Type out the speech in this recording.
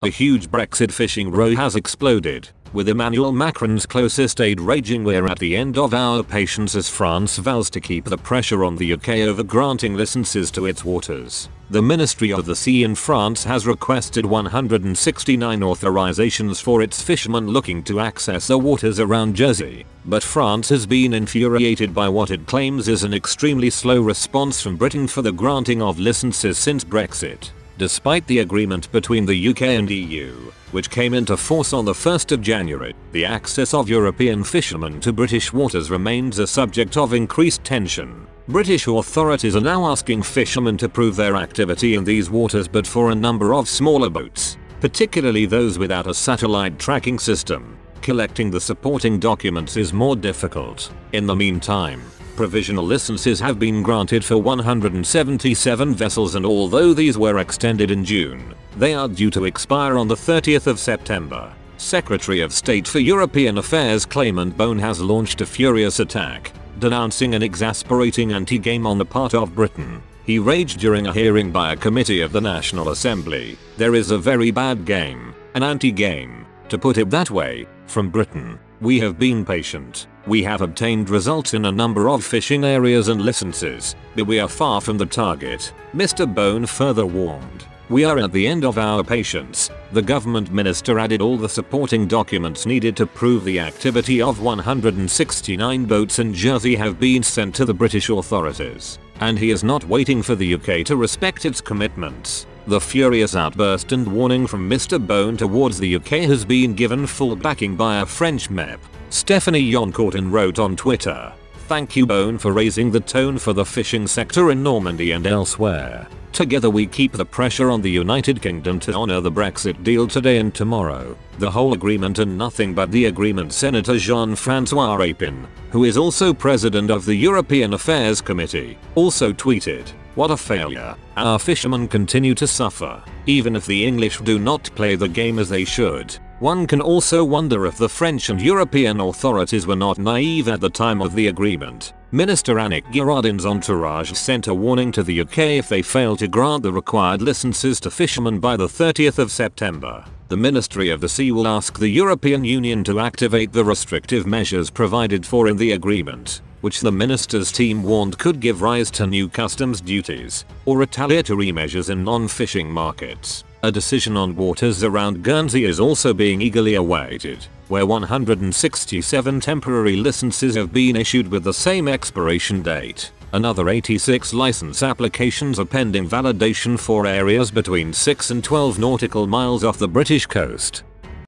A huge Brexit fishing row has exploded, with Emmanuel Macron's closest aide raging "We're at the end of our patience" as France vows to keep the pressure on the UK over granting licenses to its waters. The Ministry of the Sea in France has requested 169 authorizations for its fishermen looking to access the waters around Jersey, but France has been infuriated by what it claims is an extremely slow response from Britain for the granting of licenses since Brexit. Despite the agreement between the UK and EU, which came into force on the 1st of January, the access of European fishermen to British waters remains a subject of increased tension. British authorities are now asking fishermen to prove their activity in these waters, but for a number of smaller boats, particularly those without a satellite tracking system, collecting the supporting documents is more difficult. In the meantime, provisional licenses have been granted for 177 vessels, and although these were extended in June, they are due to expire on the 30th of September. Secretary of State for European Affairs Clement Beaune has launched a furious attack, denouncing an exasperating anti-game on the part of Britain. He raged during a hearing by a committee of the National Assembly. "There is a very bad game, an anti-game, to put it that way, from Britain. We have been patient. We have obtained results in a number of fishing areas and licenses, but we are far from the target," Mr. Beaune further warned. "We are at the end of our patience." The government minister added all the supporting documents needed to prove the activity of 169 boats in Jersey have been sent to the British authorities, and he is not waiting for the UK to respect its commitments. The furious outburst and warning from Mr. Beaune towards the UK has been given full backing by a French MEP. Stephanie Yoncourtin wrote on Twitter, "Thank you, Beaune, for raising the tone for the fishing sector in Normandy and elsewhere. Together we keep the pressure on the United Kingdom to honour the Brexit deal today and tomorrow. The whole agreement and nothing but the agreement." Senator Jean-François Rapin, who is also president of the European Affairs Committee, also tweeted, "What a failure. Our fishermen continue to suffer, even if the English do not play the game as they should." One can also wonder if the French and European authorities were not naive at the time of the agreement. Minister Annick Girardin's entourage sent a warning to the UK if they fail to grant the required licenses to fishermen by the 30th of September. The Ministry of the Sea will ask the European Union to activate the restrictive measures provided for in the agreement, which the minister's team warned could give rise to new customs duties or retaliatory measures in non-fishing markets. A decision on waters around Guernsey is also being eagerly awaited, where 167 temporary licenses have been issued with the same expiration date. Another 86 license applications are pending validation for areas between 6 and 12 nautical miles off the British coast.